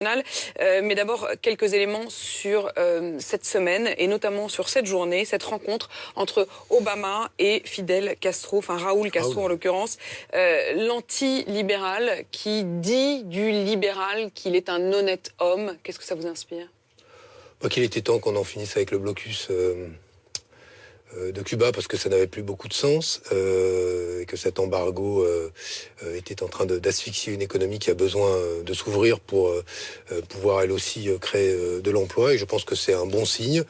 Mais d'abord, quelques éléments sur cette semaine et notamment sur cette journée, cette rencontre entre Obama et Fidel Castro, enfin Raúl Castro en l'occurrence, l'anti-libéral qui dit du libéral qu'il est un honnête homme. Qu'est-ce que ça vous inspire? Qu'il était temps qu'on en finisse avec le blocus de Cuba parce que ça n'avait plus beaucoup de sens et que cet embargo était en train d'asphyxier une économie qui a besoin de s'ouvrir pour pouvoir elle aussi créer de l'emploi, et je pense que c'est un bon signe.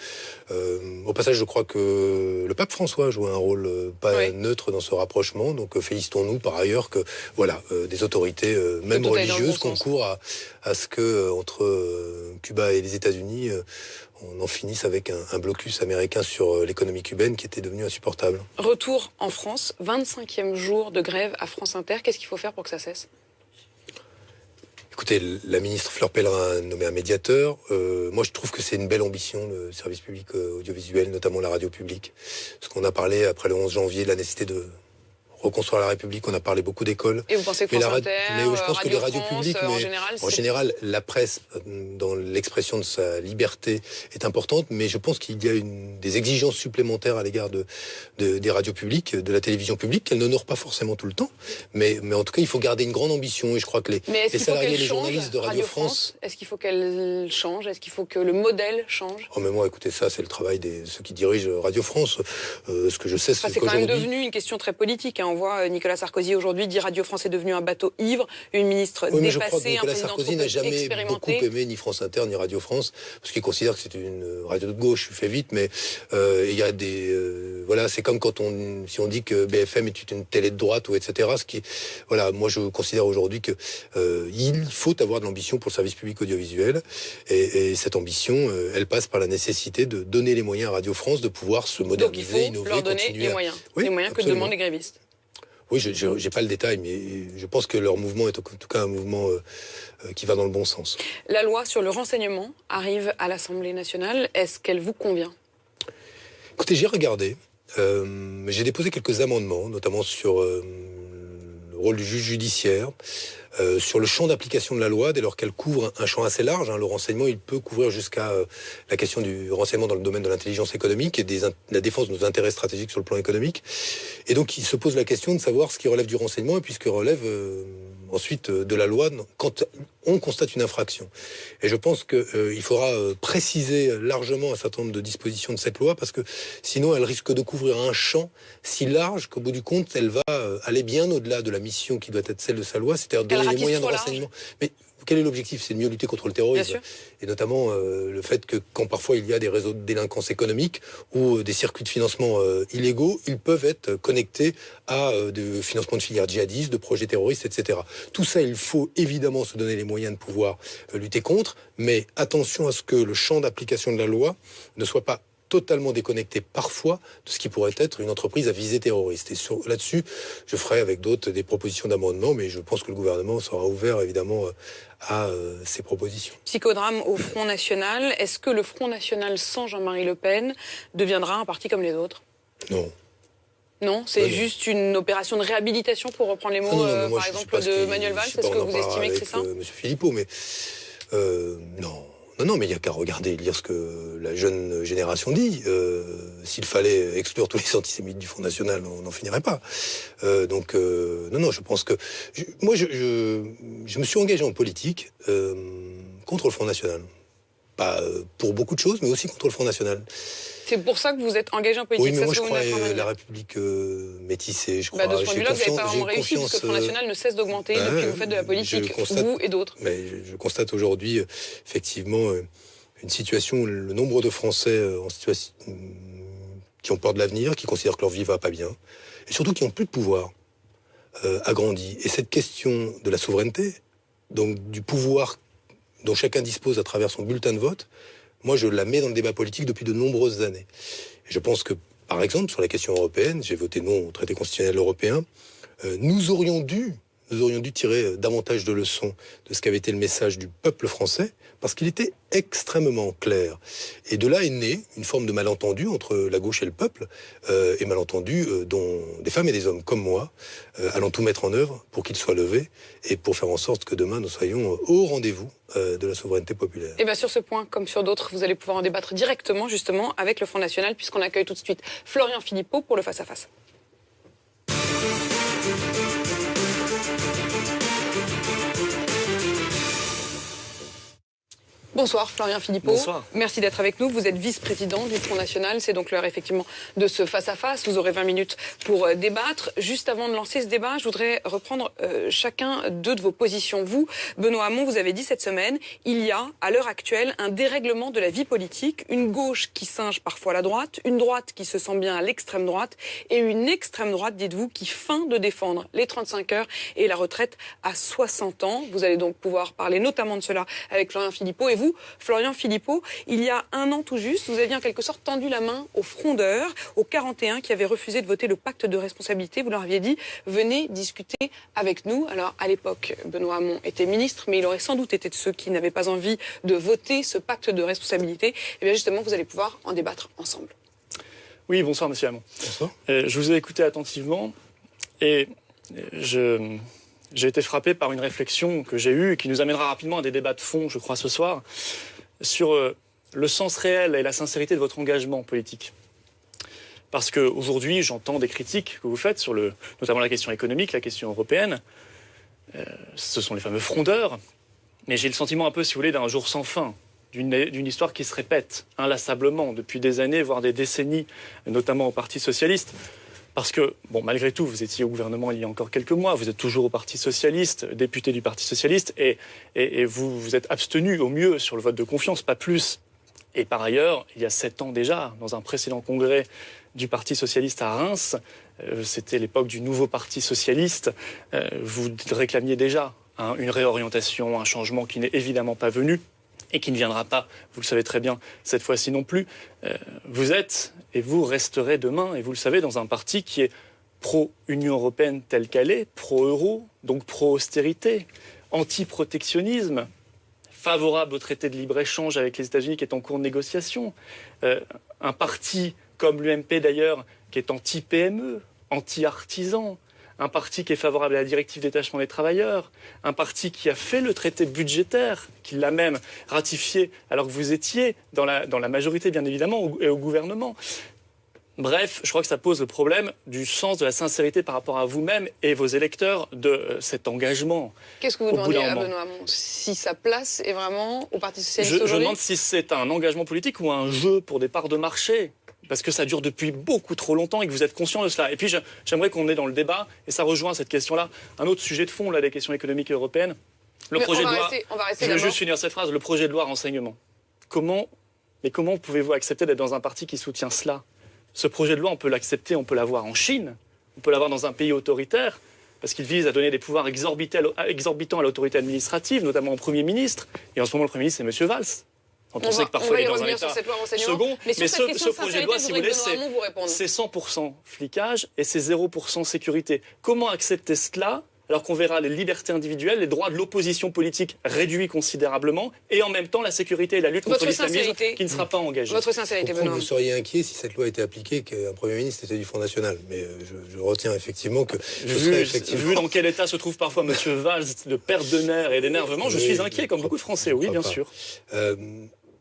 Au passage, je crois que le pape François joue un rôle pas neutre dans ce rapprochement, donc félicitons-nous par ailleurs que voilà, des autorités même religieuses concourent à ce que entre Cuba et les États-Unis on en finisse avec un blocus américain sur l'économie cubaine qui était devenue insupportable. Retour en France, 25e jour de grève à France Inter. Qu'est-ce qu'il faut faire pour que ça cesse? Écoutez, la ministre Fleur Pellerin a nommé un médiateur. Moi, je trouve que c'est une belle ambition, le service public audiovisuel, notamment la radio publique. Parce qu'on a parlé, après le 11 janvier, de la nécessité de reconstruire la République, on a parlé beaucoup d'écoles. Et vous pensez que France Inter, je pense que les radios publiques, en général, la presse, dans l'expression de sa liberté, est importante, mais je pense qu'il y a des exigences supplémentaires à l'égard des radios publiques, de la télévision publique, qu'elles n'honorent pas forcément tout le temps. Mais en tout cas, il faut garder une grande ambition, et je crois que les salariés, les journalistes de Radio France... Est-ce qu'il faut qu'elle change? Est-ce qu'il faut que le modèle change? Oh mais moi, écoutez, ça, c'est le travail de ceux qui dirigent Radio France. Ce que je sais, c'est qu'aujourd'hui... C'est quand même devenu une question très politique, hein. On voit Nicolas Sarkozy aujourd'hui dit Radio France est devenu un bateau ivre, une ministre dépassée, je crois que Nicolas Sarkozy n'a jamais beaucoup aimé ni France Inter ni Radio France, parce qu'il considère que c'est une radio de gauche. Je fais vite, mais il y a des... voilà, c'est comme quand si on dit que BFM est une télé de droite, ou etc. Voilà, moi je considère aujourd'hui que il faut avoir de l'ambition pour le service public audiovisuel, et cette ambition, elle passe par la nécessité de donner les moyens à Radio France de pouvoir se moderniser, innover, continuer. Donc il faut leur donner les moyens, les moyens que demandent les grévistes. Oui, je n'ai pas le détail, mais je pense que leur mouvement est en tout cas un mouvement qui va dans le bon sens. La loi sur le renseignement arrive à l'Assemblée nationale. Est-ce qu'elle vous convient? Écoutez, j'ai regardé. J'ai déposé quelques amendements, notamment sur le rôle du juge judiciaire, sur le champ d'application de la loi, dès lors qu'elle couvre un champ assez large. Le renseignement, il peut couvrir jusqu'à la question du renseignement dans le domaine de l'intelligence économique et de la défense de nos intérêts stratégiques sur le plan économique. Et donc, il se pose la question de savoir ce qui relève du renseignement et puis ce qui relève ensuite de la loi quand on constate une infraction. Et je pense qu'il faudra préciser largement un certain nombre de dispositions de cette loi, parce que sinon elle risque de couvrir un champ si large qu'au bout du compte elle va aller bien au-delà de la mission qui doit être celle de sa loi, c'est-à-dire donner les moyens de renseignement. Mais quel est l'objectif? C'est de mieux lutter contre le terrorisme. Et notamment le fait que quand parfois il y a des réseaux de délinquance économique ou des circuits de financement illégaux, ils peuvent être connectés à des financements de filières djihadistes, de projets terroristes, etc. Tout ça, il faut évidemment se donner les moyens de pouvoir lutter contre, mais attention à ce que le champ d'application de la loi ne soit pas totalement déconnecté parfois de ce qui pourrait être une entreprise à visée terroriste. Et là-dessus, je ferai avec d'autres des propositions d'amendement, mais je pense que le gouvernement sera ouvert évidemment à ces propositions. Psychodrame au Front National. Est-ce que le Front National sans Jean-Marie Le Pen deviendra un parti comme les autres? Non. Non, c'est juste une opération de réhabilitation, pour reprendre les mots, par exemple, de Manuel Valls. Est-ce que vous estimez que c'est ça? Monsieur Philippot, mais non. Non, mais il n'y a qu'à regarder et lire ce que la jeune génération dit. S'il fallait exclure tous les antisémites du Front National, on n'en finirait pas. Non, je pense que... Moi, je me suis engagé en politique contre le Front National. Pas pour beaucoup de choses, mais aussi contre le Front National. C'est pour ça que vous êtes engagé en politique? Oui, mais moi je crois la République métissée. Je crois, de ce point de vue-là, vous n'avez pas vraiment réussi, parce que le Front National ne cesse d'augmenter depuis que vous faites de la politique, vous et d'autres. Mais je constate aujourd'hui, effectivement, une situation où le nombre de Français en situation, qui ont peur de l'avenir, qui considèrent que leur vie va pas bien, et surtout qui n'ont plus de pouvoir, a grandi. Et cette question de la souveraineté, donc du pouvoir dont chacun dispose à travers son bulletin de vote, moi, je la mets dans le débat politique depuis de nombreuses années. Et je pense que, par exemple, sur la question européenne, j'ai voté non au traité constitutionnel européen, nous aurions dû nous aurions dû tirer davantage de leçons de ce qu'avait été le message du peuple français, parce qu'il était extrêmement clair. Et de là est née une forme de malentendu entre la gauche et le peuple, et malentendu dont des femmes et des hommes comme moi allons tout mettre en œuvre pour qu'il soit levé et pour faire en sorte que demain nous soyons au rendez-vous de la souveraineté populaire. Et bien sur ce point, comme sur d'autres, vous allez pouvoir en débattre directement justement avec le Front National, puisqu'on accueille tout de suite Florian Philippot pour le face-à-face. Bonsoir Florian Philippot. Bonsoir. Merci d'être avec nous. Vous êtes vice-président du Front National. C'est donc l'heure effectivement de ce face-à-face. Vous aurez 20 minutes pour débattre. Juste avant de lancer ce débat, je voudrais reprendre chacun de vos positions. Vous, Benoît Hamon, vous avez dit cette semaine, il y a à l'heure actuelle un dérèglement de la vie politique, une gauche qui singe parfois la droite, une droite qui se sent bien à l'extrême droite et une extrême droite, dites-vous, qui feint de défendre les 35 heures et la retraite à 60 ans. Vous allez donc pouvoir parler notamment de cela avec Florian Philippot. Et vous, Florian Philippot, il y a un an tout juste, vous aviez en quelque sorte tendu la main aux frondeurs, aux 41 qui avaient refusé de voter le pacte de responsabilité. Vous leur aviez dit, venez discuter avec nous. Alors, à l'époque, Benoît Hamon était ministre, mais il aurait sans doute été de ceux qui n'avaient pas envie de voter ce pacte de responsabilité. Et bien justement, vous allez pouvoir en débattre ensemble. Oui, bonsoir, monsieur Hamon. Bonsoir. Je vous ai écouté attentivement et j'ai été frappé par une réflexion que j'ai eue et qui nous amènera rapidement à des débats de fond, je crois, ce soir, sur le sens réel et la sincérité de votre engagement politique. Parce qu'aujourd'hui, j'entends des critiques que vous faites sur notamment la question économique, la question européenne. Ce sont les fameux frondeurs. Mais j'ai le sentiment un peu, si vous voulez, d'un jour sans fin, d'une histoire qui se répète inlassablement depuis des années, voire des décennies, notamment au Parti socialiste. Parce que, bon, malgré tout, vous étiez au gouvernement il y a encore quelques mois, vous êtes toujours au Parti socialiste, député du Parti socialiste, et vous vous êtes abstenu au mieux sur le vote de confiance, pas plus. Et par ailleurs, il y a 7 ans déjà, dans un précédent congrès du Parti socialiste à Reims, c'était l'époque du nouveau Parti socialiste, vous réclamiez déjà une réorientation, un changement qui n'est évidemment pas venu et qui ne viendra pas, vous le savez très bien, cette fois-ci non plus. Vous êtes et vous resterez demain, et vous le savez, dans un parti qui est pro-Union européenne telle qu'elle est, pro-euro, donc pro-austérité, anti-protectionnisme, favorable au traité de libre-échange avec les États-Unis qui est en cours de négociation. Un parti comme l'UMP d'ailleurs qui est anti-PME, anti-artisan, un parti qui est favorable à la directive détachement des travailleurs, un parti qui a fait le traité budgétaire, qui l'a même ratifié alors que vous étiez dans la majorité bien évidemment et au gouvernement. Bref, je crois que ça pose le problème du sens de la sincérité par rapport à vous-même et vos électeurs de cet engagement. Qu'est-ce que vous demandez à Benoît Hamon? Si sa place est vraiment au Parti socialiste aujourd'hui? Je demande si c'est un engagement politique ou un jeu pour des parts de marché. Parce que ça dure depuis beaucoup trop longtemps et que vous êtes conscient de cela. Et puis j'aimerais qu'on ait dans le débat, et ça rejoint cette question-là, un autre sujet de fond, là, des questions économiques et européennes. Le projet de loi, je veux juste finir cette phrase, le projet de loi renseignement. Comment pouvez-vous accepter d'être dans un parti qui soutient cela? Ce projet de loi, on peut l'accepter, on peut l'avoir en Chine, on peut l'avoir dans un pays autoritaire, parce qu'il vise à donner des pouvoirs exorbitants à l'autorité administrative, notamment au Premier ministre. Et en ce moment, le Premier ministre, c'est M. Valls. On sait que parfois il est dans un état second, mais ce projet de loi, si vous voulez, c'est 100% flicage et c'est 0% sécurité. Comment accepter cela alors qu'on verra les libertés individuelles, les droits de l'opposition politique réduits considérablement, et en même temps la sécurité et la lutte contre l'islamisme qui ne sera pas engagée. Votre sincérité, Benoît. Vous seriez inquiet si cette loi était appliquée, qu'un Premier ministre était du Front National. Mais je retiens effectivement que... Vu dans quel état se trouve parfois M. Valls, de perte de nerfs et d'énervement, je suis inquiet, comme beaucoup de Français, oui, bien sûr.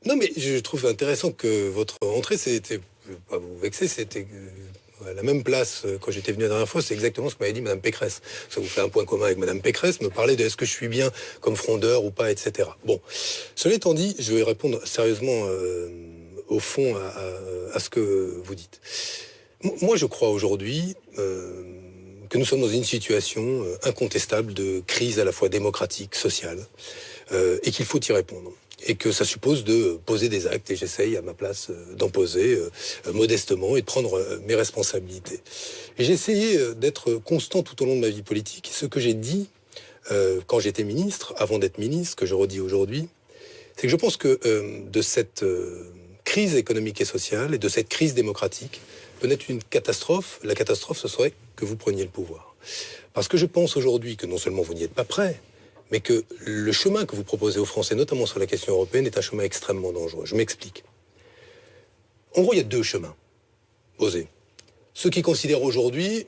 Non, mais je trouve intéressant que votre entrée, c'était, je ne veux pas vous vexer, c'était à la même place quand j'étais venu la dernière fois, c'est exactement ce que m'avait dit Mme Pécresse. Ça vous fait un point commun avec Mme Pécresse, me parler de est-ce que je suis bien comme frondeur ou pas, etc. Bon, cela étant dit, je vais répondre sérieusement au fond à ce que vous dites. Moi, je crois aujourd'hui que nous sommes dans une situation incontestable de crise à la fois démocratique, sociale, et qu'il faut y répondre. Et que ça suppose de poser des actes, et j'essaye à ma place d'en poser modestement et de prendre mes responsabilités. Et j'ai essayé d'être constant tout au long de ma vie politique. Ce que j'ai dit quand j'étais ministre, avant d'être ministre, que je redis aujourd'hui, c'est que je pense que de cette crise économique et sociale et de cette crise démocratique peut naître une catastrophe. La catastrophe, ce serait que vous preniez le pouvoir. Parce que je pense aujourd'hui que non seulement vous n'y êtes pas prêt, mais que le chemin que vous proposez aux Français, notamment sur la question européenne, est un chemin extrêmement dangereux. Je m'explique. En gros, il y a deux chemins. Osez. Ceux qui considèrent aujourd'hui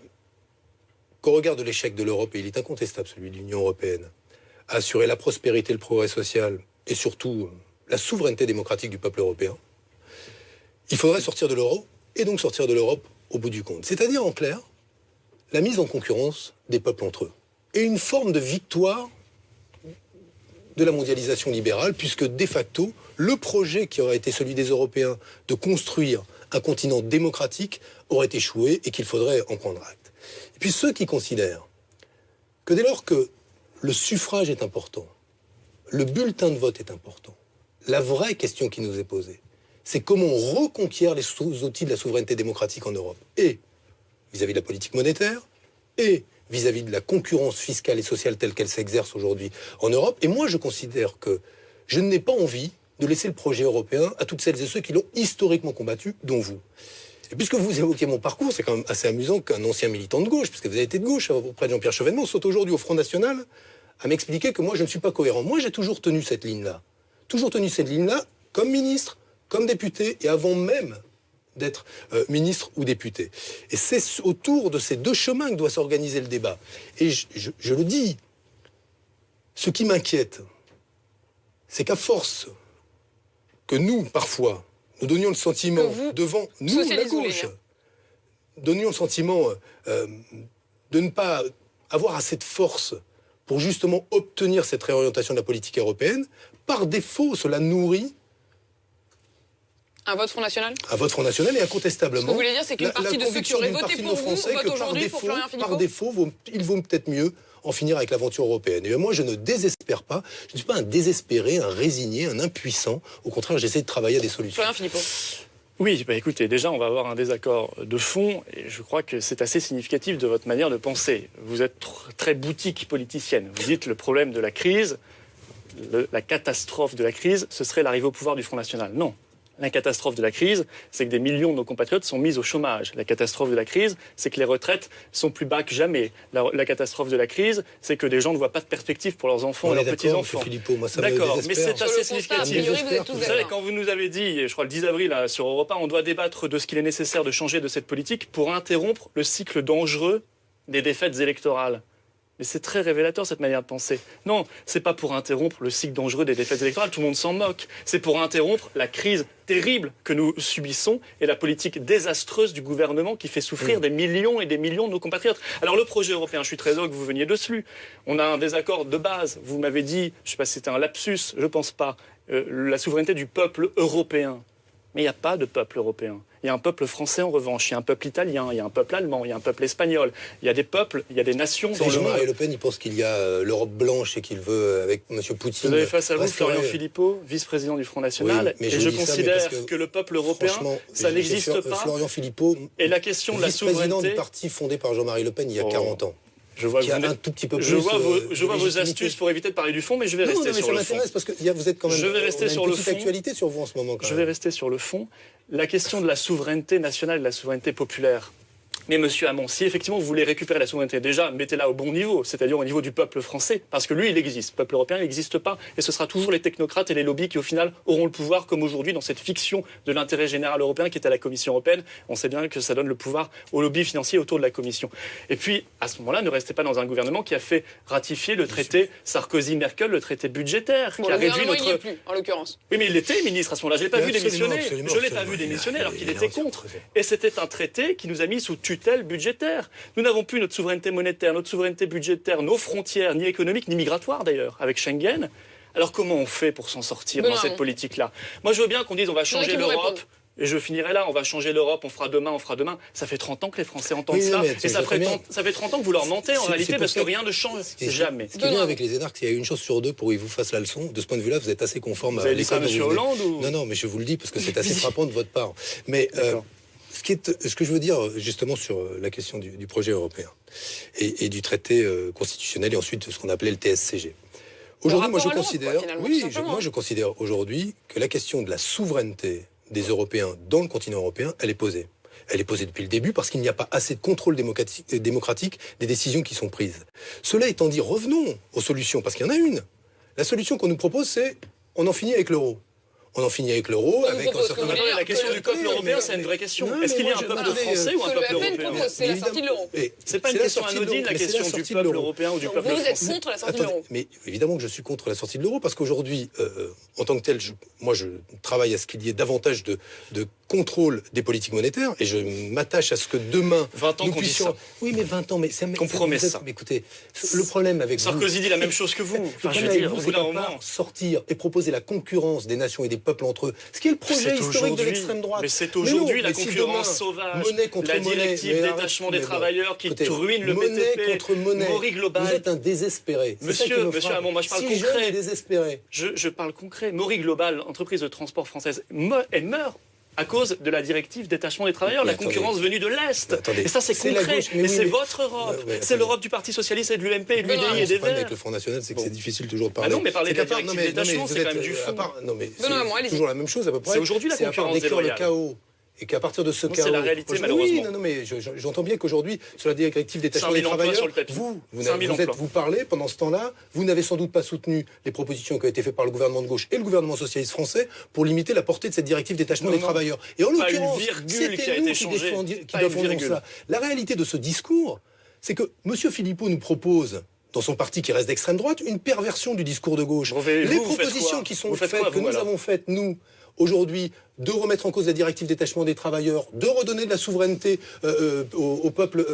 qu'au regard de l'échec de l'Europe, et il est incontestable celui de l'Union européenne, à assurer la prospérité, le progrès social et surtout la souveraineté démocratique du peuple européen, il faudrait sortir de l'euro et donc sortir de l'Europe au bout du compte. C'est-à-dire, en clair, la mise en concurrence des peuples entre eux. Et une forme de victoire de la mondialisation libérale, puisque de facto, le projet qui aurait été celui des Européens de construire un continent démocratique aurait échoué et qu'il faudrait en prendre acte. Et puis ceux qui considèrent que dès lors que le suffrage est important, le bulletin de vote est important, la vraie question qui nous est posée, c'est comment on reconquiert les outils de la souveraineté démocratique en Europe, et vis-à-vis de la politique monétaire, et vis-à-vis de la concurrence fiscale et sociale telle qu'elle s'exerce aujourd'hui en Europe. Et moi, je considère que je n'ai pas envie de laisser le projet européen à toutes celles et ceux qui l'ont historiquement combattu, dont vous. Et puisque vous évoquez mon parcours, c'est quand même assez amusant qu'un ancien militant de gauche, puisque vous avez été de gauche auprès de Jean-Pierre Chevènement, saute aujourd'hui au Front National à m'expliquer que moi, je ne suis pas cohérent. Moi, j'ai toujours tenu cette ligne-là. Toujours tenu cette ligne-là, comme ministre, comme député, et avant même d'être ministre ou député. Et c'est autour de ces deux chemins que doit s'organiser le débat. Et je le dis, ce qui m'inquiète, c'est qu'à force que nous, parfois, nous donnions le sentiment, devant nous, la gauche, donnions le sentiment de ne pas avoir assez de force pour justement obtenir cette réorientation de la politique européenne, par défaut, cela nourrit un vote Front National ? Un vote Front National, et incontestablement. Ce que vous voulez dire, c'est qu'une partie de ceux qui auraient voté pour vous votent aujourd'hui pour Florian Philippot ? Par défaut, il vaut peut-être mieux en finir avec l'aventure européenne. Et moi, je ne désespère pas. Je ne suis pas un désespéré, un résigné, un impuissant. Au contraire, j'essaie de travailler à des solutions. Florian Philippot. Oui, écoutez, déjà, on va avoir un désaccord de fond, et je crois que c'est assez significatif de votre manière de penser. Vous êtes très boutique politicienne. Vous dites le problème de la crise, la catastrophe de la crise, ce serait l'arrivée au pouvoir du Front National. Non. La catastrophe de la crise, c'est que des millions de nos compatriotes sont mis au chômage. La catastrophe de la crise, c'est que les retraites sont plus bas que jamais. La catastrophe de la crise, c'est que des gens ne voient pas de perspective pour leurs enfants et leurs petits-enfants. D'accord, mais c'est assez significatif. Vous savez, quand vous nous avez dit, je crois le 10 avril sur Europe 1, on doit débattre de ce qu'il est nécessaire de changer de cette politique pour interrompre le cycle dangereux des défaites électorales. Mais c'est très révélateur, cette manière de penser. Non, c'est pas pour interrompre le cycle dangereux des défaites électorales, tout le monde s'en moque. C'est pour interrompre la crise terrible que nous subissons et la politique désastreuse du gouvernement qui fait souffrir des millions et des millions de nos compatriotes. Alors le projet européen, je suis très heureux que vous veniez dessus. On a un désaccord de base. Vous m'avez dit, je ne sais pas si c'était un lapsus, je ne pense pas, la souveraineté du peuple européen. Mais il n'y a pas de peuple européen. Il y a un peuple français en revanche, il y a un peuple italien, il y a un peuple allemand, il y a un peuple espagnol. Il y a des peuples, il y a des nations dans le monde. Jean-Marie Le Pen, il pense qu'il y a l'Europe blanche et qu'il veut, avec M. Poutine... Vous avez face à vous Florian Philippot, vice-président du Front National, oui, et je considère que le peuple européen, ça n'existe pas. Florian Philippot, et la question de la souveraineté... vice-président du parti fondé par Jean-Marie Le Pen il y a 40 ans. Je vois vos astuces pour éviter de parler du fond, mais je vais rester sur le fond. Ça m'intéresse parce que vous êtes quand même... Je vais rester sur le fond. Actualité sur vous en ce moment. Je vais rester sur le fond. La question de la souveraineté nationale et de la souveraineté populaire. Mais monsieur Hamon, si effectivement vous voulez récupérer la souveraineté, déjà mettez-la au bon niveau, c'est-à-dire au niveau du peuple français, parce que lui il existe, le peuple européen il n'existe pas, et ce sera toujours les technocrates et les lobbies qui au final auront le pouvoir, comme aujourd'hui dans cette fiction de l'intérêt général européen qui est à la Commission européenne. On sait bien que ça donne le pouvoir aux lobbies financiers autour de la Commission. Et puis à ce moment-là, ne restez pas dans un gouvernement qui a fait ratifier le traité Sarkozy-Merkel, le traité budgétaire, qui a réduit notre... Il n'y est plus, en l'occurrence. Oui, mais il était ministre à ce moment-là. Je ne l'ai pas vu démissionner. Je ne l'ai pas vu démissionner alors qu'il était contre. Et c'était un traité qui nous a mis sous tutelle budgétaire. Nous n'avons plus notre souveraineté monétaire, notre souveraineté budgétaire, nos frontières, ni économiques, ni migratoires d'ailleurs, avec Schengen. Alors comment on fait pour s'en sortir dans cette politique-là? Moi je veux bien qu'on dise on va changer l'Europe. Et je finirai là, on va changer l'Europe, on fera demain, on fera demain. Ça fait 30 ans que les Français entendent ça. Et ça fait 30 ans que vous leur mentez en réalité parce que rien ne change jamais. Ce qui est bien avec les énarques, c'est qu'il y a une chose sur deux pour qu'ils vous fassent la leçon. De ce point de vue-là, vous êtes assez conforme à... Vous avez dit ça à M. Hollande ou... Non, mais je vous le dis parce que c'est assez frappant de votre part. Mais... ce que je veux dire justement sur la question du projet européen et du traité constitutionnel et ensuite de ce qu'on appelait le TSCG. Aujourd'hui, moi je considère aujourd'hui que la question de la souveraineté des Européens dans le continent européen, elle est posée. Elle est posée depuis le début parce qu'il n'y a pas assez de contrôle démocratique des décisions qui sont prises. Cela étant dit, revenons aux solutions, parce qu'il y en a une. La solution qu'on nous propose, c'est on en finit avec l'euro. On en finit avec l'euro, avec un certain nombre... La question du peuple européen, c'est une vraie question. Est-ce qu'il y a un peuple français ou un peuple européen? C'est la sortie de l'euro. C'est pas une question anodine, la question du peuple européen ou du peuple français. Vous êtes contre la sortie de l'euro? Mais évidemment que je suis contre la sortie de l'euro, parce qu'aujourd'hui, en tant que tel, moi je travaille à ce qu'il y ait davantage de contrôle des politiques monétaires, et je m'attache à ce que demain... 20 ans qu'on dit ça. Oui, mais 20 ans, mais... Compromet ça. Mais écoutez, le problème avec Sarkozy dit la même chose que vous. Enfin, je veux dire, au bout d'un moment... sortir et proposer la concurrence des nations et des peuples entre eux, ce qui est le projet historique de l'extrême droite. Mais c'est aujourd'hui la concurrence sauvage, la directive détachement des travailleurs qui ruine le BTP, contre monnaie. Maury Global. Vous êtes un désespéré. Monsieur Hamon, moi je parle concret. Désespéré. Je parle concret. Maury Global, entreprise de transport française, elle meurt à cause de la directive détachement des travailleurs, la concurrence venue de l'Est. Et ça, c'est concret. Et c'est votre Europe. C'est l'Europe du Parti Socialiste et de l'UMP et de l'UDI et des Verts. Avec le Front National, c'est que c'est difficile toujours de parler. Ah non, mais parler de la directive détachement, c'est quand même du fond. Non, mais c'est toujours la même chose à peu près. C'est aujourd'hui la concurrence déloyale. Le chaos. Et qu'à partir de ce chaos... C'est la réalité, malheureusement. Oui, non, mais j'entends bien qu'aujourd'hui, sur la directive détachement des travailleurs, vous parlez, pendant ce temps-là, vous n'avez sans doute pas soutenu les propositions qui ont été faites par le gouvernement de gauche et le gouvernement socialiste français pour limiter la portée de cette directive détachement des travailleurs. Et en l'occurrence, c'était nous qui défendions ça. La réalité de ce discours, c'est que M. Philippot nous propose... dans son parti qui reste d'extrême droite, une perversion du discours de gauche. Les propositions qui sont faites, que nous avons faites, nous, aujourd'hui, de remettre en cause la directive détachement des travailleurs, de redonner de la souveraineté au peuple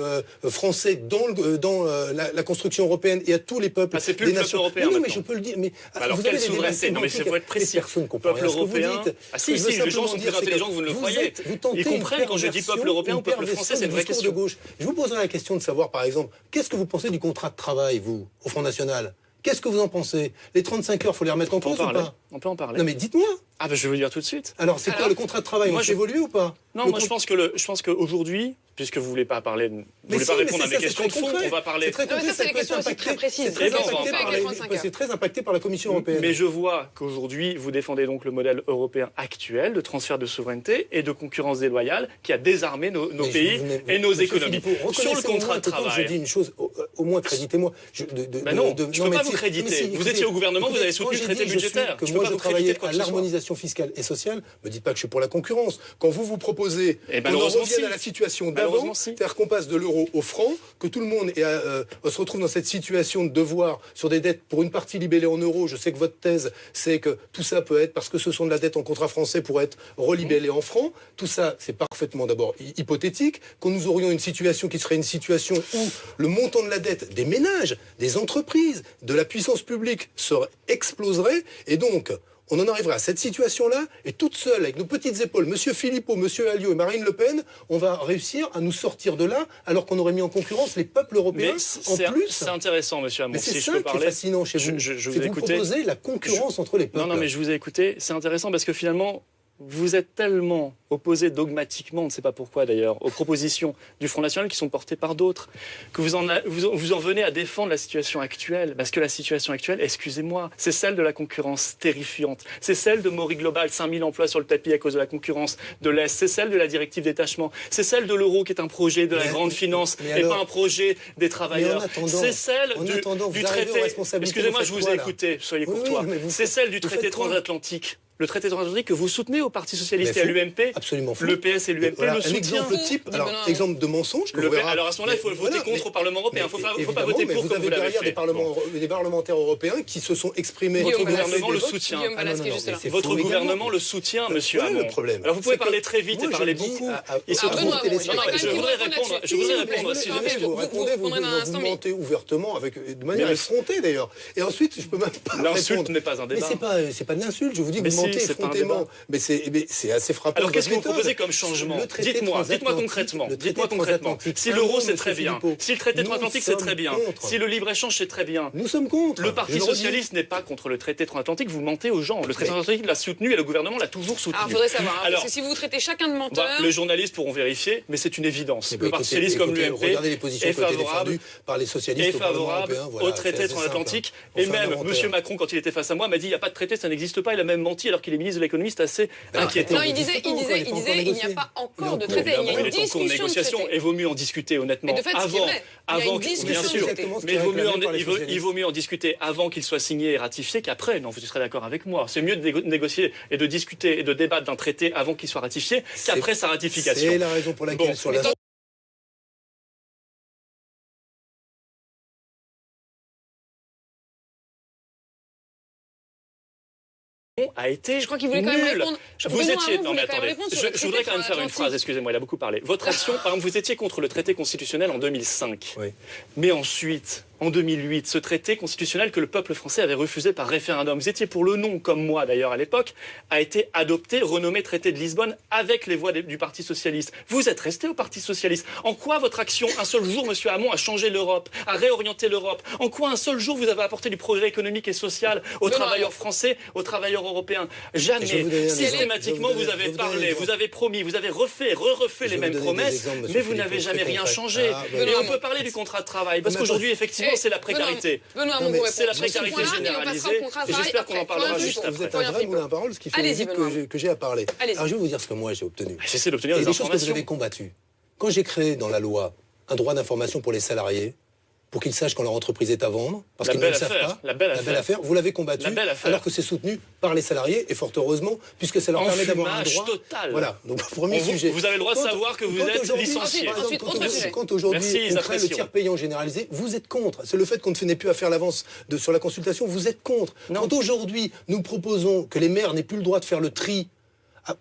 français dans la construction européenne et à tous les peuples des nations européennes. Non, mais je peux le dire. Mais alors quelle souveraineté? Non, mais c'est faut être précis. Peuple européen. Ah si, les gens sont plus intelligents que vous ne le croyez. Ils comprennent quand je dis peuple européen ou peuple français, c'est une vraie question. Je vous poserai la question de savoir, par exemple, qu'est-ce que vous pensez du contrat de travail, vous, au Front National? Qu'est-ce que vous en pensez? Les 35 heures, il faut les remettre en cause ou pas? On peut en parler. Non mais dites-moi. Ah ben je vais vous dire tout de suite. Alors c'est quoi le contrat de travail? On évolue ou pas? Non, moi je pense qu'aujourd'hui, puisque vous voulez pas parler, vous voulez pas répondre à mes questions de fond, on va parler. C'est très concret, c'est des questions aussi très précises. C'est très impacté par la Commission européenne. Mais je vois qu'aujourd'hui, vous défendez donc le modèle européen actuel de transfert de souveraineté et de concurrence déloyale qui a désarmé nos pays et nos économies. Sur le contrat de travail. Je dis une chose, au moins créditez-moi. Non, je ne peux pas vous créditer. Vous étiez au gouvernement, vous avez soutenu le traité budgétaire. Je peux pas vous créditer à l'harmonisation fiscale et sociale. Me dites pas que je suis pour la concurrence. Quand vous proposez qu'on en revienne à la situation d'avant, c'est-à-dire qu'on passe de l'euro au franc, que tout le monde se retrouve dans cette situation de devoir sur des dettes pour une partie libellée en euros. Je sais que votre thèse, c'est que tout ça peut être parce que ce sont de la dette en contrat français pour être relibellé en francs. Tout ça, c'est parfaitement d'abord hypothétique. Quand nous aurions une situation qui serait une situation où le montant de la dette des ménages, des entreprises, de la puissance publique exploserait, et donc on en arriverait à cette situation-là, et toute seule, avec nos petites épaules, M. Philippot, M. Alliot et Marine Le Pen, on va réussir à nous sortir de là, alors qu'on aurait mis en concurrence les peuples européens. En plus, c'est intéressant, M. Hamon, si je peux parler. C'est ça qui est fascinant chez vous. Je vous ai écouté. Vous proposez la concurrence entre les peuples. Non, mais je vous ai écouté. C'est intéressant parce que finalement, vous êtes tellement opposé dogmatiquement, on ne sait pas pourquoi d'ailleurs, aux propositions du Front National qui sont portées par d'autres, que vous en venez à défendre la situation actuelle. Parce que la situation actuelle, excusez-moi, c'est celle de la concurrence terrifiante. C'est celle de Maury Global, 5000 emplois sur le tapis à cause de la concurrence de l'Est. C'est celle de la directive détachement. C'est celle de l'euro qui est un projet de la grande finance et pas un projet des travailleurs. C'est celle du traité... Excusez-moi, je vous ai écouté, soyez courtois. C'est celle du traité transatlantique. Le traité transatlantique que vous soutenez au Parti Socialiste et à l'UMP, le PS et l'UMP le soutiennent. Exemple de mensonge. Alors à ce moment-là, il faut voter contre au Parlement européen. Il ne faut pas voter pour comme vous l'avez fait. Des parlementaires européens qui se sont exprimés. Votre gouvernement le soutient. Votre gouvernement le soutient, monsieur Hamon. Alors vous pouvez parler très vite et parler beaucoup. Il se trouve je voudrais répondre. Si jamais vous répondez, vous mentez ouvertement, de manière effrontée d'ailleurs. Et ensuite, je peux même pas répondre. L'insulte n'est pas un débat. Mais c'est pas de l'insulte. Je vous dis que vous mentez effrontément. Mais c'est assez frappant. Alors qu'est-ce que vous proposez comme changement? Dites-moi concrètement. Si l'euro c'est très bien, si le traité transatlantique c'est très bien, si le libre-échange c'est très bien. Nous sommes contre. Le Parti Socialiste n'est pas contre le traité transatlantique, vous mentez aux gens. Le traité transatlantique l'a soutenu et le gouvernement l'a toujours soutenu. Alors il faudrait savoir, parce que si vous traitez chacun de menteur... Les journalistes pourront vérifier, mais c'est une évidence. Le Parti Socialiste comme l'UMP est favorable par les socialistes au traité transatlantique. Et même M. Macron, quand il était face à moi, m'a dit il n'y a pas de traité, ça n'existe pas, il a même menti. alors qu'il est ministre de l'économie, c'est assez inquiétant. Non, il disait, il n'y a pas encore de traité. Il y a une discussion de négociation. traité. Et vaut mieux en discuter honnêtement. Mais de fait, avant, bien sûr. Mais il vaut mieux en discuter avant qu'il soit signé et ratifié qu'après. Non, vous serez d'accord avec moi. C'est mieux de négocier et de discuter et de débattre d'un traité avant qu'il soit ratifié qu'après sa ratification. C'est la raison pour laquelle sur la a été Je crois qu'il voulait quand même nul. répondre. Vous étiez... Non, mais voulait quand même attendez. répondre sur le Je voudrais quand même faire une Atlantique. phrase. Excusez-moi, il a beaucoup parlé. Votre action, par exemple, vous étiez contre le traité constitutionnel en 2005. Oui. Mais ensuite, en 2008, ce traité constitutionnel que le peuple français avait refusé par référendum, vous étiez pour le non, comme moi d'ailleurs à l'époque, a été adopté, renommé traité de Lisbonne avec les voix du Parti socialiste. Vous êtes resté au Parti socialiste. En quoi votre action, un seul jour, monsieur Hamon, a changé l'Europe, a réorienté l'Europe? En quoi un seul jour vous avez apporté du progrès économique et social aux travailleurs français, aux travailleurs européens? Jamais. Systématiquement, vous avez parlé, vous avez promis, vous avez refait les mêmes promesses, mais vous n'avez jamais rien changé. Et on peut parler du contrat de travail, parce qu'aujourd'hui, effectivement, c'est la précarité. C'est la précarité généralisée. Et j'espère qu'on en parlera juste après. Vous êtes un vrai moulin à parole, ce qui fait vite que j'ai à parler. Alors je vais vous dire ce que moi j'ai obtenu. J'essaie d'obtenir Il y des a des choses que vous informations. avez combattues. Quand j'ai créé dans la loi un droit d'information pour les salariés, pour qu'ils sachent quand leur entreprise est à vendre, parce qu'ils ne le savent pas. La belle affaire. Vous l'avez combattu, La belle affaire. alors que c'est soutenu par les salariés, et fort heureusement, puisque ça leur permet d'avoir un droit. Total. Voilà, donc premier sujet. Vous avez le droit de savoir que vous êtes licencié. Quand aujourd'hui Merci, on crée le tiers payant généralisé, vous êtes contre. C'est le fait qu'on ne n'ait plus à faire l'avance sur la consultation, vous êtes contre. Non. Quand aujourd'hui nous proposons que les maires n'aient plus le droit de faire le tri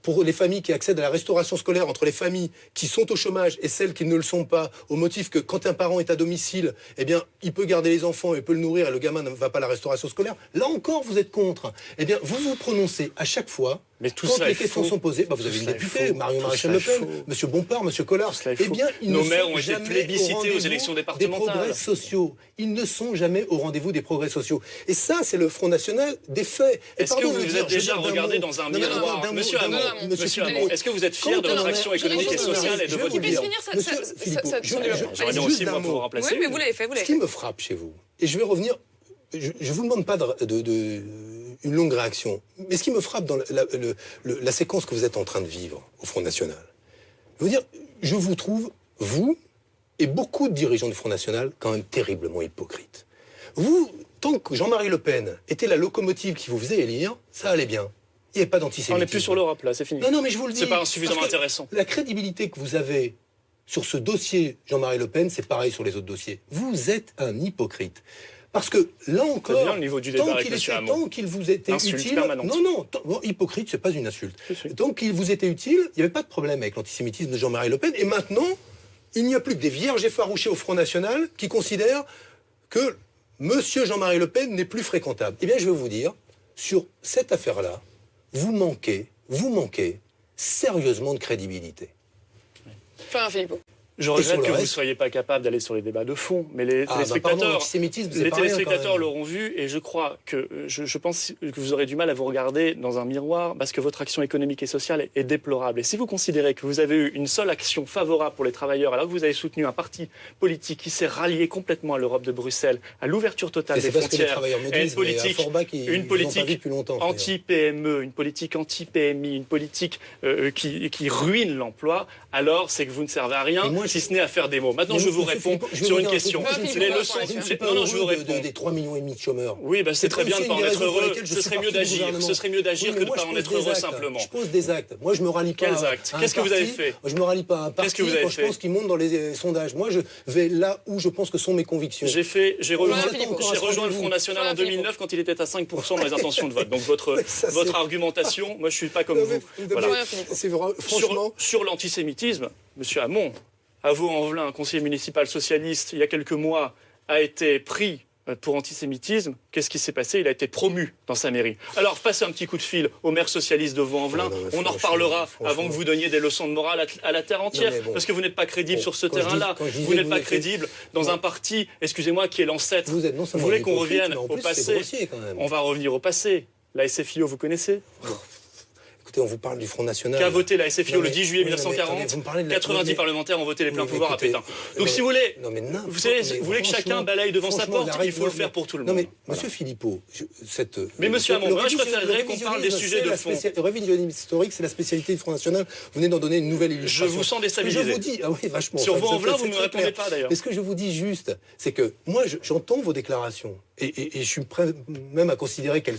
pour les familles qui accèdent à la restauration scolaire entre les familles qui sont au chômage et celles qui ne le sont pas, au motif que quand un parent est à domicile, eh bien, il peut garder les enfants et peut le nourrir et le gamin ne va pas à la restauration scolaire. Là encore, vous êtes contre. Eh bien, vous vous prononcez à chaque fois. Mais tout quand cela les est questions faux. sont posées, vous avez une députée, Marion Maréchal Le Pen, Monsieur Bompard, Monsieur Collard. Eh bien, nos maires ont été plébiscités aux élections des départementales. progrès sociaux. Ils ne sont jamais au rendez-vous des progrès sociaux. Et ça, c'est le Front National des faits. Est-ce que vous vous êtes déjà regardé dans un miroir, Monsieur Hamon, est-ce que vous êtes fier de votre action économique et sociale et de votre bilan? J'aurais bien aussi moi pour vous remplacer. Oui, mais vous l'avez fait, Ce qui me frappe chez vous, et je vais revenir, je ne vous demande pas une longue réaction, mais ce qui me frappe dans la séquence que vous êtes en train de vivre au Front National, je veux dire, je vous trouve, vous et beaucoup de dirigeants du Front National, quand même terriblement hypocrites. Vous, tant que Jean-Marie Le Pen était la locomotive qui vous faisait élire, ça allait bien. Il n'y avait pas d'antisémitisme. On n'est plus sur l'Europe là, c'est fini. Non, mais je vous le dis. C'est pas suffisamment parce que intéressant. La crédibilité que vous avez sur ce dossier Jean-Marie Le Pen, c'est pareil sur les autres dossiers. Vous êtes un hypocrite. Parce que là encore, bien le niveau du débat avec monsieur Hamon. tant qu'il vous était Insulte utile, permanente. bon, hypocrite, c'est pas une insulte. Si. Tant qu'il vous était utile, il n'y avait pas de problème avec l'antisémitisme de Jean-Marie Le Pen. Et maintenant, il n'y a plus que des vierges effarouchées au Front National qui considèrent que Monsieur Jean-Marie Le Pen n'est plus fréquentable. Eh bien, je vais vous dire, sur cette affaire-là, vous manquez sérieusement de crédibilité. Florian Philippot. Je regrette que vous ne reste... soyez pas capable d'aller sur les débats de fond, mais les téléspectateurs l'auront vu, et je crois que je pense que vous aurez du mal à vous regarder dans un miroir parce que votre action économique et sociale est déplorable. Et si vous considérez que vous avez eu une seule action favorable pour les travailleurs, alors que vous avez soutenu un parti politique qui s'est rallié complètement à l'Europe de Bruxelles, à l'ouverture totale des frontières, à une politique anti-PME, une politique anti-PMI, une politique qui ruine l'emploi, alors c'est que vous ne servez à rien. Si ce n'est à faire des mots. Maintenant, je vous réponds sur une question. Les leçons. Non, je vous réponds. Des 3,5 millions de chômeurs. Oui, c'est très bien de ne pas en être heureux. Ce serait mieux d'agir. Ce serait mieux d'agir que de ne pas en être heureux simplement. Je pose des actes. Moi, je me rallie pas. Quels actes? Qu'est-ce que vous avez fait? Je me rallie pas à un parti quand je pense qu'il monte dans les sondages. Moi, je vais là où je pense que sont mes convictions. J'ai rejoint le Front National en 2009 quand il était à 5% dans les intentions de vote. Donc votre argumentation, moi, je suis pas comme vous. C'est vrai, franchement. Sur l'antisémitisme, Monsieur Hamon, Avaux-en-Velin, un conseiller municipal socialiste, il y a quelques mois, a été pris pour antisémitisme. Qu'est-ce qui s'est passé? Il a été promu dans sa mairie. Alors, passez un petit coup de fil au maire socialiste de Vaux-en-Velin. On en reparlera avant que vous donniez des leçons de morale à la terre entière. Parce que vous n'êtes pas crédible sur ce terrain-là. Vous n'êtes pas crédible dans un parti, excusez-moi, qui est l'ancêtre. Vous voulez qu'on revienne au passé? On va revenir au passé. La SFIO, vous connaissez? écoutez, on vous parle du Front National. Qu'a voté la SFIO le 10 juillet non, 1940, vous me parlez de la 90 parlementaires ont voté les pleins pouvoirs à Pétain. Donc mais, si vous voulez, non, mais vous voulez que chacun balaye devant sa porte, il faut le faire pour tout le monde. Non mais, voilà. Monsieur Philippot, mais monsieur Hamon, moi je préférerais qu'on parle des sujets de fond. Le révisionnisme historique, c'est la spécialité du Front National. Vous venez d'en donner une nouvelle illustration. Je vous sens déstabilisé. Je vous dis, ah oui, vachement. Sur vos enveloppes, vous ne me répondez pas d'ailleurs. Mais ce que je vous dis juste, c'est que moi, j'entends vos déclarations et je suis prêt même à considérer qu'elles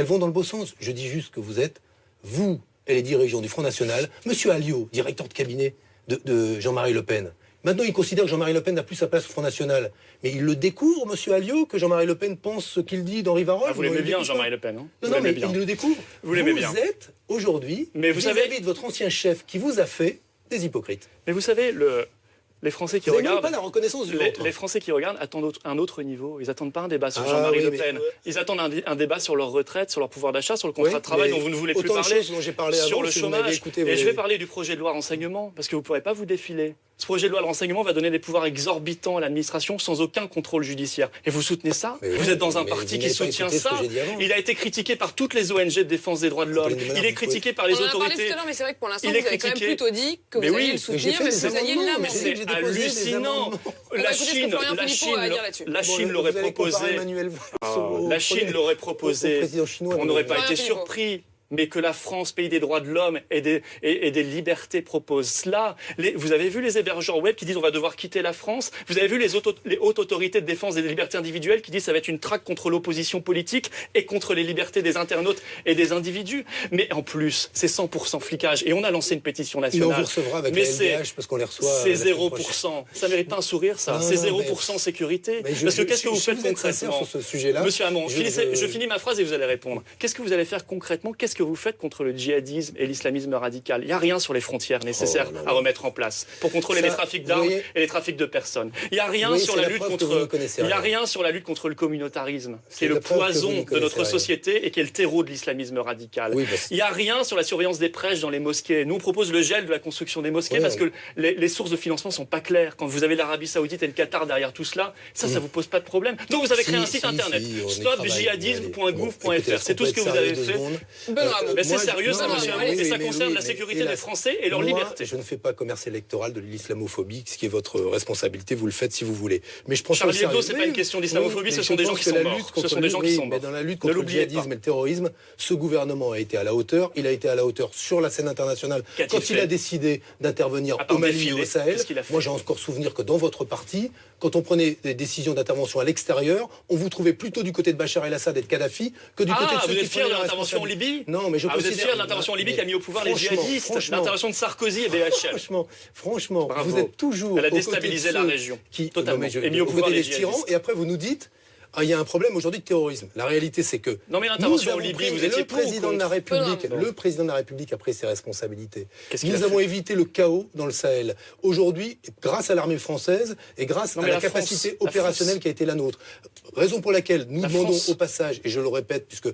vont dans le bon sens. Je dis juste que vous êtes, vous et les dirigeants du Front National, Monsieur Alliot, directeur de cabinet de Jean-Marie Le Pen. Maintenant, il considère que Jean-Marie Le Pen n'a plus sa place au Front National. Mais il le découvre, Monsieur Alliot, que Jean-Marie Le Pen pense ce qu'il dit dans Rivarol. Vous l'aimez bien, Jean-Marie Le Pen, hein? Non, mais il le découvre. Vous l'aimez bien. Vous êtes, aujourd'hui, vis-à-vis de votre ancien chef qui vous a fait des hypocrites. Mais vous savez, les Français qui regardent, pas la reconnaissance du vôtre. Les Français qui regardent attendent un autre niveau. Ils attendent pas un débat sur Jean-Marie Le Pen. Ils attendent un débat sur leur retraite, sur leur pouvoir d'achat, sur le contrat de travail dont vous ne voulez plus parler, sur le chômage. Et je vais parler du projet de loi renseignement parce que vous ne pourrez pas vous défiler. Ce projet de loi de renseignement va donner des pouvoirs exorbitants à l'administration sans aucun contrôle judiciaire. Et vous soutenez ça? Vous êtes dans un parti qui soutient ça. Il a été critiqué par toutes les ONG de défense des droits de l'homme. Il est critiqué par les autorités. On en a parlé tout à l'heure, mais c'est vrai que pour l'instant, vous avez quand même plutôt dit que vous alliez le soutenir, mais vous alliez l'amender. C'est hallucinant. La Chine l'aurait proposé. La Chine l'aurait proposé. On n'aurait pas été surpris. Mais que la France, pays des droits de l'homme et des libertés, propose cela. Vous avez vu les hébergeurs web qui disent on va devoir quitter la France. Vous avez vu les hautes autorités de défense des libertés individuelles qui disent ça va être une traque contre l'opposition politique et contre les libertés des internautes et des individus. Mais en plus, c'est 100% flicage. Et on a lancé une pétition nationale. Mais on vous recevra avec la LDH parce qu'on les reçoit. C'est 0%. Ça mérite pas un sourire, ça. C'est 0% sécurité. Parce que qu'est-ce que vous faites concrètement sur ce sujet-là, Monsieur Hamon, je finis ma phrase et vous allez répondre. Qu'est-ce que vous allez faire concrètement? Qu'est-ce que vous faites contre le djihadisme et l'islamisme radical? Il n'y a rien sur les frontières nécessaires à remettre en place pour contrôler les trafics d'armes et les trafics de personnes. Il n'y a rien sur la lutte contre le communautarisme, qui est le poison de notre société et qui est le terreau de l'islamisme radical. Il n'y a rien sur la surveillance des prêches dans les mosquées. Nous, on propose le gel de la construction des mosquées parce que les sources de financement ne sont pas claires. Quand vous avez l'Arabie Saoudite et le Qatar derrière tout cela, ça ne vous pose pas de problème. Donc vous avez créé un site internet, stopjihadisme.gouv.fr. C'est tout ce que vous avez fait. Mais c'est sérieux ça, monsieur Hamon, et ça concerne la sécurité des Français et leur liberté. Je ne fais pas commerce électoral de l'islamophobie, ce qui est votre responsabilité, vous le faites si vous voulez. Mais je prends ça au sérieux. Charlie Hebdo, c'est pas une question d'islamophobie, ce sont des gens qui sont morts. Ce sont des gens qui sont morts. Mais dans la lutte contre le djihadisme et le terrorisme, ce gouvernement a été à la hauteur. Il a été à la hauteur sur la scène internationale quand il a décidé d'intervenir au Mali et au Sahel. Moi, j'ai encore souvenir que dans votre parti, quand on prenait des décisions d'intervention à l'extérieur, on vous trouvait plutôt du côté de Bachar el-Assad et de Kadhafi que du côté de ceux qui prenaient la responsabilité. Vous êtes fier de l'intervention en Libye? Non, mais vous êtes fier de l'intervention en Libye qui a mis au pouvoir les djihadistes, l'intervention de Sarkozy et BHL. Franchement, vous êtes toujours. Elle a déstabilisé la région. Totalement. Et mis au pouvoir les tyrans. Et après, vous nous dites. Ah, il y a un problème aujourd'hui de terrorisme. La réalité, c'est que non, mais l'intervention en Libye, vous étiez le président de la République a pris ses responsabilités. Nous avons évité le chaos dans le Sahel. Aujourd'hui, grâce à l'armée française et grâce à la capacité opérationnelle qui a été la nôtre. Raison pour laquelle nous demandons au passage, et je le répète, puisque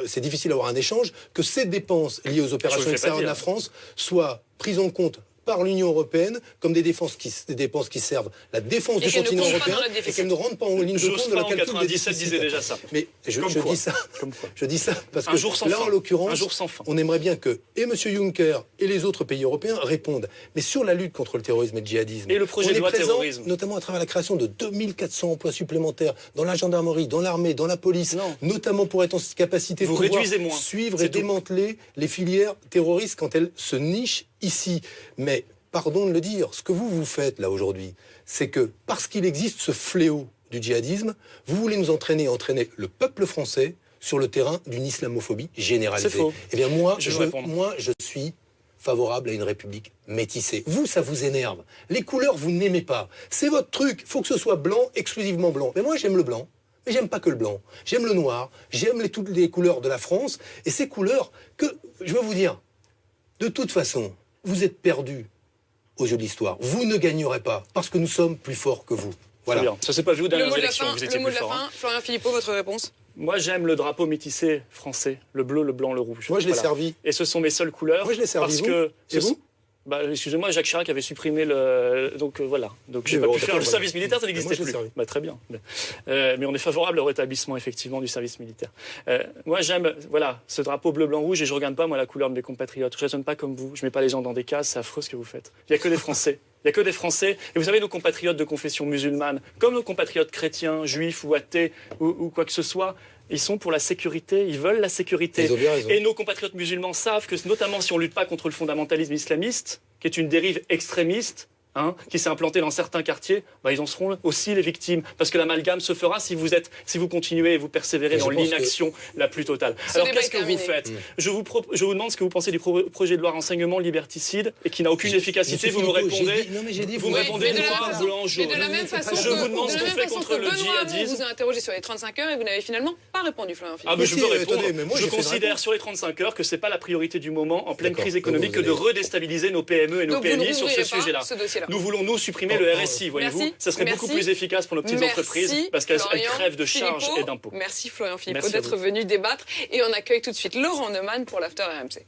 c'est difficile d'avoir un échange, que ces dépenses liées aux opérations extérieures de la France soient prises en compte par l'Union européenne comme des dépenses qui servent la défense du continent européen et qu'elles ne rentrent pas en ligne de compte de la calcul des déficits. Disait déjà ça. Mais je dis ça parce que là, en l'occurrence, on aimerait bien que et M. Juncker et les autres pays européens répondent. Mais sur la lutte contre le terrorisme et le djihadisme, et le projet de loi terrorisme, notamment à travers la création de 2400 emplois supplémentaires dans la gendarmerie, dans l'armée, dans la police, notamment pour être en capacité de pouvoir suivre et démanteler les filières terroristes quand elles se nichent ici. Mais, pardon de le dire, ce que vous faites là aujourd'hui, c'est que parce qu'il existe ce fléau du djihadisme, vous voulez nous entraîner le peuple français sur le terrain d'une islamophobie généralisée. C'est faux. Eh bien moi, je suis favorable à une république métissée. Vous, ça vous énerve. Les couleurs, vous n'aimez pas. C'est votre truc. Il faut que ce soit blanc, exclusivement blanc. Mais moi, j'aime le blanc. Mais j'aime pas que le blanc. J'aime le noir. J'aime toutes les couleurs de la France. Et ces couleurs que, je veux vous dire, de toute façon, vous êtes perdus aux yeux de l'histoire. Vous ne gagnerez pas, parce que nous sommes plus forts que vous. Voilà. Bien. Ça s'est pas vu aux dernières élections, vous étiez le mot plus de la fort. fin, Florian Philippot, votre réponse? Moi, j'aime le drapeau métissé français, le bleu, le blanc, le rouge. Moi, je l'ai servi. Et ce sont mes seules couleurs. Moi, je l'ai servi. Parce que et vous Bah, excusez-moi, Jacques Chirac avait supprimé le... Donc voilà. Donc j'ai pas pu faire le service militaire, ça n'existait plus. Bah, très bien. Mais on est favorable au rétablissement, effectivement, du service militaire. Moi, j'aime ce drapeau bleu, blanc, rouge et je ne regarde pas, moi, la couleur de mes compatriotes. Je ne raisonne pas comme vous. Je ne mets pas les gens dans des cases. C'est affreux ce que vous faites. Il n'y a que des Français. Il n'y a que des Français. Et vous savez, nos compatriotes de confession musulmane, comme nos compatriotes chrétiens, juifs ou athées ou quoi que ce soit, ils sont pour la sécurité, ils veulent la sécurité. Et nos compatriotes musulmans savent que, notamment si on ne lutte pas contre le fondamentalisme islamiste, qui est une dérive extrémiste, qui s'est implantée dans certains quartiers, ils en seront aussi les victimes. Parce que l'amalgame se fera si vous continuez et vous persévérez dans l'inaction la plus totale. Alors qu'est-ce que vous faites? Je vous demande ce que vous pensez du projet de loi renseignement liberticide et qui n'a aucune efficacité. Vous me répondez, vous me répondez noir, blanc, jaune. De la même façon je vous demande ce qu'on fait contre le djihadisme. Je vous ai interrogé sur les 35 heures et vous n'avez finalement pas répondu, Florian Philippot. Ah mais je peux répondre. Je considère sur les 35 heures que ce n'est pas la priorité du moment en pleine crise économique que de redéstabiliser nos PME et nos PMI sur ce sujet-là. Nous voulons, nous, supprimer le RSI, voyez-vous. Ça serait beaucoup plus efficace pour nos petites entreprises parce qu'elles crèvent de charges et d'impôts. Merci Florian Philippot d'être venu débattre. Et on accueille tout de suite Laurent Neumann pour l'After RMC.